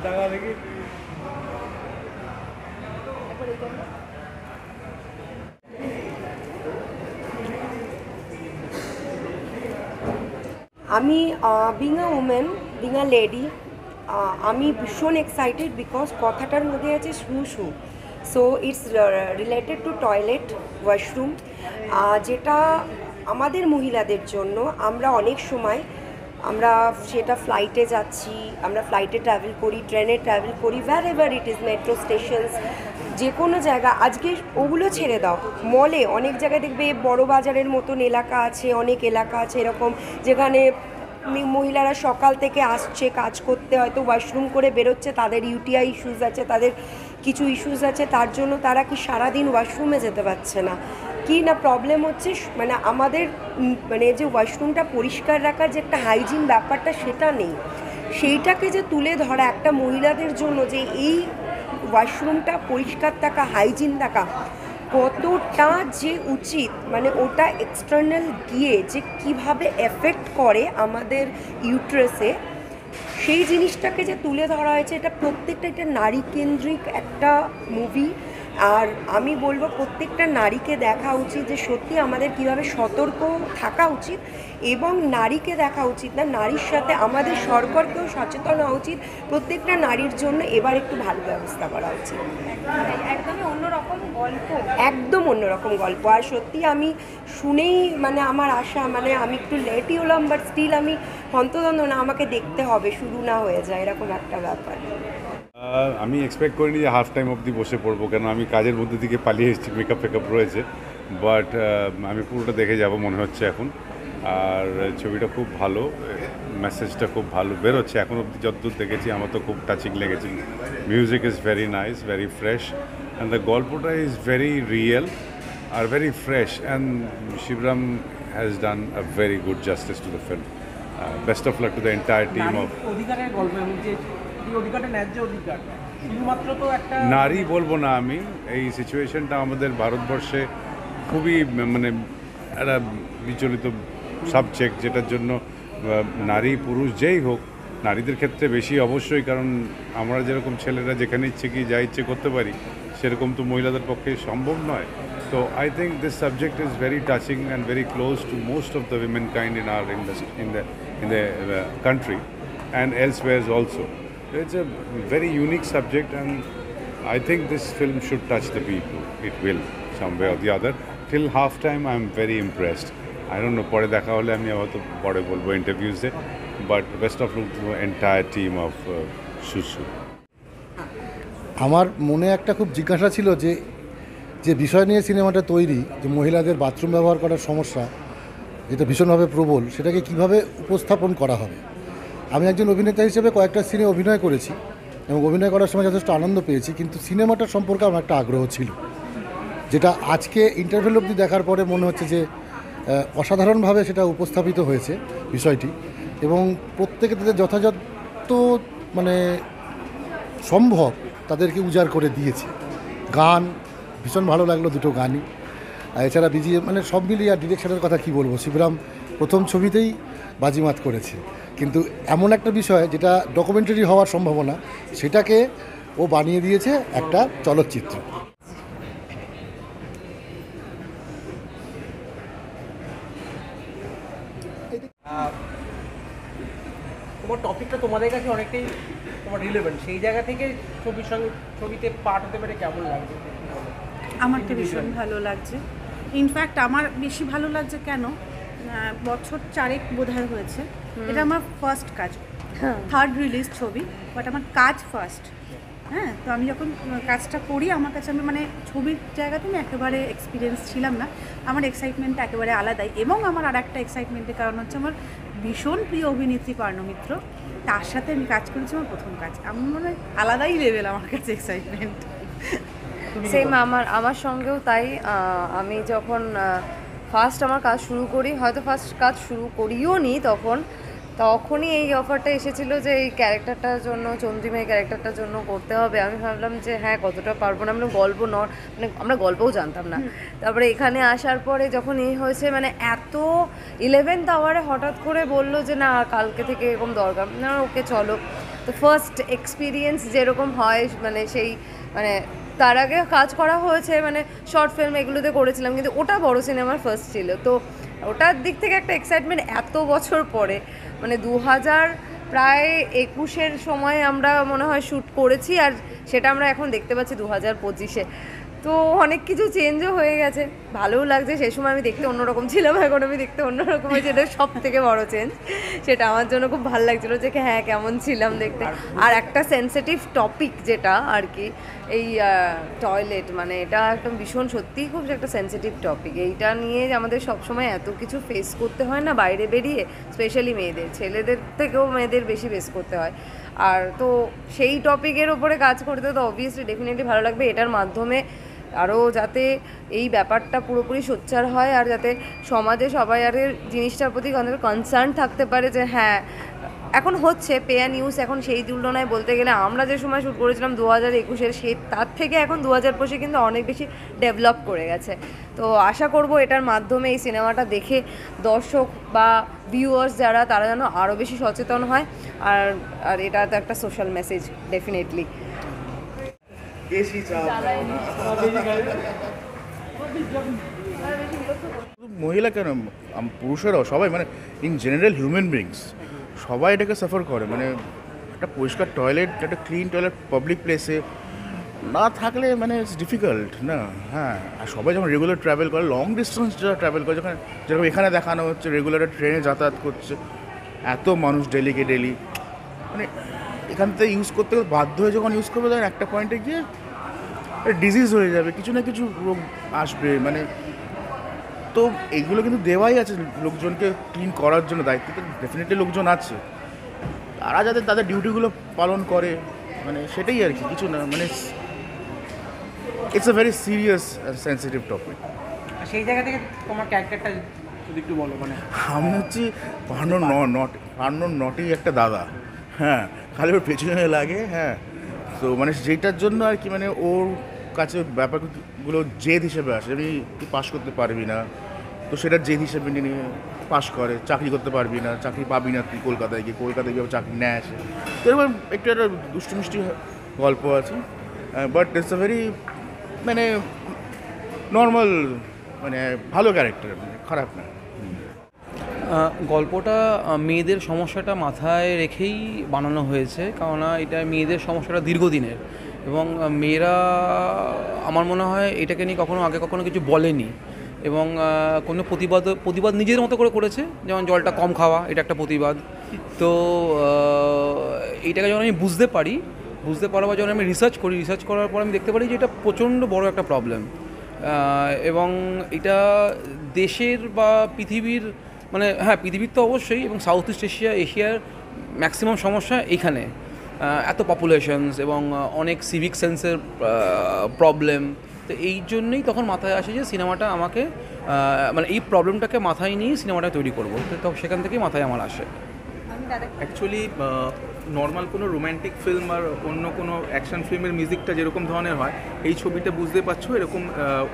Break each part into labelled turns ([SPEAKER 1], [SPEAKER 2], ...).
[SPEAKER 1] আমি being a women, being a lady, আমি ভীষণ এক্সাইটেড বিকজ কথাটার মধ্যে আছে শু শু। So it's related to toilet washroom, যেটা আমাদের মহিলাদের জন্য আমরা অনেক সময় আমরা সেটা ফ্লাইটে যাচ্ছি, আমরা ফ্লাইটে ট্রাভেল করি, ট্রেনে ট্রাভেল করি, wherever it is, metro stations, যে কোনো জায়গা। আজকে ওগুলো ছেড়ে দাও, মলে অনেক জায়গায় দেখবে বড় বাজারের মতন এলাকা আছে, অনেক এলাকা আছে এরকম যেখানে মহিলারা সকাল থেকে আসছে কাজ করতে, হয়তো ওয়াশরুম করে বেরোচ্ছে, তাদের ইউটিআই ইস্যুস আছে, তাদের কিছু ইস্যুস আছে, তার জন্য তারা কি সারাদিন ওয়াশরুমে যেতে পারছে না। কি না প্রবলেম হচ্ছে মানে আমাদের মানে যে ওয়াশরুমটা পরিষ্কার রাখার যে একটা হাইজিন ব্যাপারটা সেটা নেই, সেইটাকে যে তুলে ধরা একটা মহিলাদের জন্য যে এই ওয়াশরুমটা পরিষ্কার থাকা, হাইজিন থাকা কতটা যে উচিত, মানে ওটা এক্সটার্নাল গিয়ে যে কিভাবে এফেক্ট করে আমাদের ইউট্রাসে, সেই জিনিসটাকে যে তুলে ধরা হয়েছে, এটা প্রত্যেকটা একটা নারী কেন্দ্রিক একটা মুভি। আর আমি বলবো প্রত্যেকটা নারীকে দেখা উচিত যে সত্যি আমাদের কিভাবে সতর্ক থাকা উচিত, এবং নারীকে দেখা উচিত না, নারীর সাথে আমাদের সরকারকেও সচেতন হওয়া উচিত, প্রত্যেকটা নারীর জন্য এবার একটু ভালো ব্যবস্থা করা উচিত।
[SPEAKER 2] একদমই অন্যরকম গল্প,
[SPEAKER 1] একদম অন্যরকম গল্প। আর সত্যি আমি শুনেই মানে আমার আশা, মানে আমি একটু লেটই হলাম, বাট স্টিল আমি হন্তদন্ত না, আমাকে দেখতে হবে, শুরু না হয়ে যায় এরকম একটা ব্যাপার।
[SPEAKER 3] আমি এক্সপেক্ট করিনি যে হাফ টাইম অবধি বসে পড়বো, কেন আমি কাজের মধ্যে দিকে পালিয়ে এসেছি, মেকআপ ফেকআপ রয়েছে, বাট আমি পুরোটা দেখে যাব মনে হচ্ছে এখন। আর ছবিটা খুব ভালো, মেসেজটা খুব ভালো বেরোচ্ছে এখন অবধি যতদূর দেখেছি, আমার তো খুব টাচিং লেগেছে। Music is very nice, very fresh, and the গল্পটা ইজ ভেরি রিয়েল আর very fresh, and Shibram has done a very good justice to the film. Best of luck to the entire team of.
[SPEAKER 4] অধিকারের গল্প, এবং যে অধিকারটা ন্যায্য অধিকার, শুধুমাত্র তো একটা
[SPEAKER 3] নারী বলবো না আমি, এই সিচুয়েশনটা আমাদের ভারতবর্ষে খুবই মানে একটা বিচলিত সাবজেক্ট, যেটার জন্য নারী পুরুষ যেই হোক, নারীদের ক্ষেত্রে বেশি অবশ্যই, কারণ আমরা যেরকম ছেলেরা যেখানে ইচ্ছে কি যা ইচ্ছে করতে পারি, সেরকম তো মহিলাদের পক্ষে সম্ভব নয়। তো I think this subject is very touching and very close two most of the women kind in our in the country and elsewhere also. It's a very unique subject, and I think this film should touch the people. It will, some way or the other. Till half time, I'm very impressed. I don't know, পরে দেখা হলে আমি হয়তো পরে বলবো ইন্টারভিউসে, but best of luck to entire team of সুসু।
[SPEAKER 5] আমার মনে একটা খুব জিজ্ঞাসা ছিল যে যে বিষয় নিয়ে সিনেমাটা তৈরি, যে মহিলাদের বাথরুম ব্যবহার করার সমস্যা যেটা ভীষণভাবে প্রবল, সেটাকে কিভাবে উপস্থাপন করা হবে। আমি একজন অভিনেতা হিসেবে কয়েকটা সিনে অভিনয় করেছি এবং অভিনয় করার সময় যথেষ্ট আনন্দ পেয়েছি, কিন্তু সিনেমাটার সম্পর্কে আমার একটা আগ্রহ ছিল, যেটা আজকে ইন্টারভেল অবধি দেখার পরে মনে হচ্ছে যে অসাধারণভাবে সেটা উপস্থাপিত হয়েছে বিষয়টি, এবং প্রত্যেকে তাদের যথাযথ মানে সম্ভব তাদেরকে উজাড় করে দিয়েছে। গান ভীষণ ভালো লাগলো, দুটো গানই। এছাড়া মানে সব মিলিয়ে, আর ডিরেকশনের কথা কি বলবো, শিবরাম প্রথম ছবিতেই বাজিমাত করেছে, কিন্তু এমন একটা বিষয় যেটা ডকুমেন্টারি হওয়ার সম্ভাবনা, সেটাকে ও বানিয়ে দিয়েছে একটা চলচ্চিত্র।
[SPEAKER 4] তোমার টপিকটা তোমাদের কাছে অনেকটাই তোমার রিলেভেন্ট, সেই জায়গা থেকে ছবির সঙ্গে ছবিতে পার্ট হতে পেরে কেমন লাগছে?
[SPEAKER 2] আমার তো ভীষণ ভালো লাগছে। ইনফ্যাক্ট আমার বেশি ভালো লাগছে কেন, বছর 4 বোধহয় হয়েছে, এটা আমার ফার্স্ট কাজ, থার্ড রিলিজ ছবি, বাট আমার কাজ ফার্স্ট। হ্যাঁ, তো আমি যখন কাজটা করি, আমার কাছে আমি মানে ছবির জায়গাতে আমি একেবারে এক্সপিরিয়েন্স ছিলাম না, আমার এক্সাইটমেন্টটা একেবারে আলাদাই। এবং আমার আর একটা এক্সাইটমেন্টের কারণ হচ্ছে আমার ভীষণ প্রিয় অভিনেত্রী পার্নো মিত্র, তার সাথে আমি কাজ করেছি, আমার প্রথম কাজ। আমার মনে হয় আলাদাই লেভেল আমার কাছে এক্সাইটমেন্ট।
[SPEAKER 6] সেম আমার সঙ্গেও তাই। আমি যখন ফার্স্ট আমার কাজ শুরু করি, হয়তো ফার্স্ট কাজ শুরু করিও নি, তখনই এই অফারটা এসেছিলো যে এই ক্যারেক্টারটার জন্য, চন্দ্রিমার ক্যারেক্টারটার জন্য করতে হবে। আমি ভাবলাম যে হ্যাঁ, কতটা পারবো না, আমরা গল্প মানে আমরা গল্পও জানতাম না। তারপরে এখানে আসার পরে যখন এই হয়েছে, মানে এত 11th আওয়ারে হঠাৎ করে বললো যে না, কালকে থেকে এরকম দরকার না, ওকে চলো। তো ফার্স্ট এক্সপিরিয়েন্স যেরকম হয় মানে সেই মানে তার আগে কাজ করা হয়েছে মানে শর্ট ফিল্ম এগুলোতে করেছিলাম, কিন্তু ওটা বড় সিনেমার ফার্স্ট ছিল। তো ওটার দিক থেকে একটা এক্সাইটমেন্ট এত বছর পরে, মানে 2021 সময় আমরা মনে হয় শ্যুট করেছি, আর সেটা আমরা এখন দেখতে পাচ্ছি 2025। তো অনেক কিছু চেঞ্জও হয়ে গেছে, ভালোও লাগছে। সেই সময় আমি দেখতে অন্যরকম ছিলাম, এখন আমি দেখতে অন্যরকম হয়েছে, এটা সব থেকে বড় চেঞ্জ। সেটা আমার জন্য খুব ভালো লাগছিলো যে হ্যাঁ কেমন ছিলাম দেখতে। আর একটা সেন্সিটিভ টপিক যেটা আর কি এই টয়লেট, মানে এটা একদম ভীষণ সত্যিই খুব একটা সেন্সিটিভ টপিক। এইটা নিয়ে আমাদের সবসময় এত কিছু ফেস করতে হয় না বাইরে বেরিয়ে, স্পেশালি মেয়েদের, ছেলেদের থেকেও মেয়েদের বেশি ফেস করতে হয়। আর তো সেই টপিকের ওপরে কাজ করতে তো অবভিয়াসলি ডেফিনেটলি ভালো লাগবে। এটার মাধ্যমে আরও যাতে এই ব্যাপারটা পুরোপুরি সোচ্চার হয়, আর যাতে সমাজে সবাই আর জিনিসটার প্রতি কনসার্ন থাকতে পারে যে হ্যাঁ এখন হচ্ছে পেয়া নিউজ। এখন সেই তুলনায় বলতে গেলে আমরা যে সময় শ্যুট করেছিলাম 2021 সে তার থেকে এখন 2025 কিন্তু অনেক বেশি ডেভেলপ করে গেছে। তো আশা করব এটার মাধ্যমে এই সিনেমাটা দেখে দর্শক বা ভিউয়ার্স যারা তারা যেন আরও বেশি সচেতন হয়। আর আর এটা তো একটা সোশ্যাল মেসেজ ডেফিনেটলি।
[SPEAKER 7] মহিলা কেন, পুরুষেরাও সবাই, মানে ইন জেনারেল হিউম্যান বিংস সবাই এটাকে সাফার করে। মানে একটা পরিষ্কার টয়লেট, একটা ক্লিন টয়লেট পাবলিক প্লেসে না থাকলে মানে ইটস ডিফিকাল্ট না। হ্যাঁ, আর সবাই যখন রেগুলার ট্রাভেল করে, লং ডিস্টেন্স যারা ট্রাভেল করে, যখন যেরকম এখানে দেখানো হচ্ছে রেগুলার ট্রেনে যাতায়াত করছে এত মানুষ ডেলিকে ডেলি, মানে এখান থেকে ইউজ করতে বাধ্য হয়ে যখন ইউজ করবে তখন একটা পয়েন্টে গিয়ে ডিজিজ হয়ে যাবে, কিছু না কিছু রোগ আসবে। মানে তো এইগুলো কিন্তু দেওয়াই আছে লোকজনকে ক্লিন করার জন্য, দায়িত্ব তো ডেফিনেটলি লোকজন আছে, তারা যাতে তাদের ডিউটিগুলো পালন করে, মানে সেটাই আর কি, কিছু না। মানে it's a very serious sensitive topic.
[SPEAKER 4] সেই জায়গা থেকে তোমার ক্যারেক্টারটা যদি একটু বলো। মানে
[SPEAKER 7] আমি হচ্ছি পার্নর নটি একটা দাদা, হ্যাঁ, খালি ওর পেছনে লাগে। হ্যাঁ, তো মানে যেটার জন্য আর কি, মানে ওর কাছে ব্যাপারগুলো জেদ হিসেবে আসে, আমি তুই পাস করতে পারবি না, তো সেটা জেদ হিসেবে নিয়ে পাস করে, চাকরি করতে পারবি না, চাকরি পাবি না তুই কলকাতায় গিয়ে চাকরি নেয় আসে। তো এরকম একটু একটা দুষ্টু মিষ্টি গল্প আছে, বাট ইটস আ ভেরি মানে নর্মাল, মানে ভালো ক্যারেক্টার, মানে খারাপ না।
[SPEAKER 8] গল্পটা মেয়েদের সমস্যাটা মাথায় রেখেই বানানো হয়েছে, কেননা এটা মেয়েদের সমস্যাটা দীর্ঘদিনের, এবং মেয়েরা আমার মনে হয় এটাকে নিয়ে কখনো কিছু বলেনি, এবং কোনো প্রতিবাদ নিজের মতো করে করেছে। যেমন জলটা কম খাওয়া, এটা একটা প্রতিবাদ। তো এইটাকে যখন আমি বুঝতে পারার পর যখন আমি রিসার্চ করার পর আমি দেখতে পারি যে এটা প্রচণ্ড বড় একটা প্রবলেম, এবং এটা দেশের বা পৃথিবীর, মানে হ্যাঁ পৃথিবীর তো অবশ্যই, এবং সাউথ ইস্ট এশিয়ার ম্যাক্সিমাম সমস্যা এইখানে। এত পপুলেশনস এবং অনেক সিভিক সেন্সের প্রবলেম। তো এই জন্যই তখন মাথায় আসে যে সিনেমাটা আমাকে মানে এই প্রবলেমটাকে মাথায় নিয়ে সিনেমাটা তৈরি করবো। তো সেখান থেকেই মাথায় আমার আসে।
[SPEAKER 9] অ্যাকচুয়ালি নর্মাল কোনো রোম্যান্টিক ফিল্ম আর অন্য কোনো অ্যাকশন ফিল্মের মিউজিকটা যেরকম ধরনের হয়, এই ছবিটা বুঝতে পারছো এরকম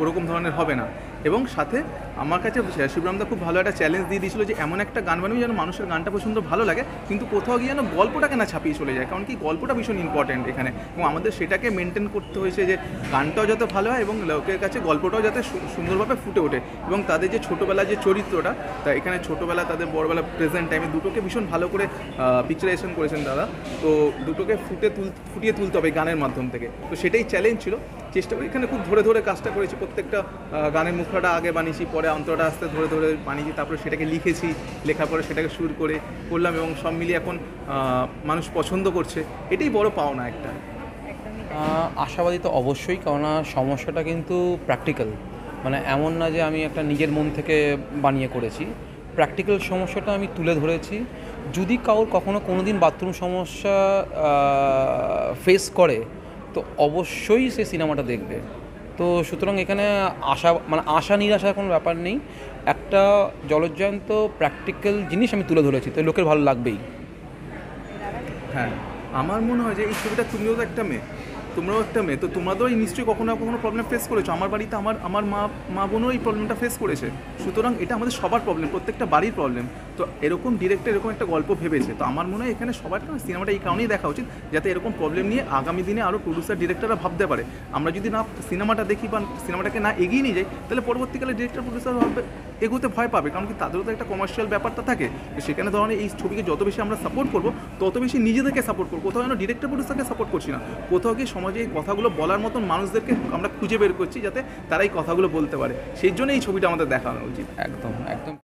[SPEAKER 9] ওরকম ধরনের হবে না। এবং সাথে আমার কাছে শিবরামদা খুব ভালো একটা চ্যালেঞ্জ দিয়ে দিয়েছিল যে এমন একটা গান বানাবি যেন মানুষের গানটা প্রচণ্ড ভালো লাগে, কিন্তু কোথাও গিয়ে যেন গল্পটাকে না ছাপিয়ে চলে যায়, কারণ কি গল্পটা ভীষণ ইম্পর্ট্যান্ট এখানে, এবং আমাদের সেটাকে মেনটেন করতে হয়েছে যে গানটাও যাতে ভালো হয় এবং লোকের কাছে গল্পটাও যাতে সুন্দরভাবে ফুটে ওঠে। এবং তাদের যে ছোটোবেলার যে চরিত্রটা, তা এখানে ছোটোবেলা তাদের বড়বেলা প্রেজেন্ট টাইমে দুটোকে ভীষণ ভালো করে পিকচারাইজেশন করেছেন দাদা। তো দুটোকে ফুটিয়ে তুলতে হবে গানের মাধ্যম থেকে। তো সেটাই চ্যালেঞ্জ ছিল, চেষ্টা করি এখানে খুব ধরে কাজটা করেছি, প্রত্যেকটা গানের মুখটা আগে বানিয়েছি, পরে অন্তরটা আস্তে ধরে বানিয়েছি, তারপরে সেটাকে লিখেছি, লেখার পরে সেটাকে সুর করলাম, এবং সব মিলিয়ে এখন মানুষ পছন্দ করছে, এটাই বড় পাওনা একটা।
[SPEAKER 8] আশাবাদী তো অবশ্যই, কেননা সমস্যাটা কিন্তু প্র্যাকটিক্যাল, মানে এমন না যে আমি একটা নিজের মন থেকে বানিয়ে করেছি। প্র্যাকটিক্যাল সমস্যাটা আমি তুলে ধরেছি। যদি কারোর কোনো দিন বাথরুম সমস্যা ফেস করে তো অবশ্যই সে সিনেমাটা দেখবে। তো সুতরাং এখানে আশা নিরাশার কোনো ব্যাপার নেই, একটা জলজ্যান্ত প্র্যাকটিক্যাল জিনিস আমি তুলে ধরেছি, তো লোকের ভালো লাগবেই।
[SPEAKER 9] হ্যাঁ, আমার মনে হয় যে এই ছবিটা, তুমিও তো একটা মেয়ে, তোমরাও একটা মেয়ে, তো তোমরা তো এই নিশ্চয়ই কখনো না কখনো প্রবলেম ফেস করেছো। আমার বাড়িতে আমার মা বোনও এই প্রবলেমটা ফেস করেছে। সুতরাং এটা আমাদের সবার প্রবলেম, প্রত্যেকটা বাড়ির প্রবলেম। তো এরকম ডিরেক্টর এরকম একটা গল্প ভেবেছে, তো আমার মনে হয় এখানে সবার সিনেমাটা এই কারণেই দেখা উচিত, যাতে এরকম প্রবলেম নিয়ে আগামী দিনে আরও প্রডিউসার ডিরেক্টররা ভাবতে পারে। আমরা যদি না সিনেমাটা দেখি বা সিনেমাটাকে না এগিয়ে নিয়ে যাই, তাহলে পরবর্তীকালে ডিরেক্টর প্রডিউসার ভাববে, এগোতে ভয় পাবে, কারণ কি তাদেরও তো একটা কমার্শিয়াল ব্যাপারটা থাকে। তো সেখানে ধরনের এই ছবিকে যত বেশি আমরা সাপোর্ট করবো, তত বেশি নিজেদেরকে সাপোর্ট করবো। কোথাও যেন ডিরেক্টর প্রডিউসারকে সাপোর্ট করছি না, কোথাও গিয়ে সমাজে এই কথাগুলো বলার মতন মানুষদেরকে আমরা খুঁজে বের করছি, যাতে তারা এই কথাগুলো বলতে পারে। সেই জন্য এই ছবিটা আমাদের দেখানো উচিত।
[SPEAKER 8] একদম একদম।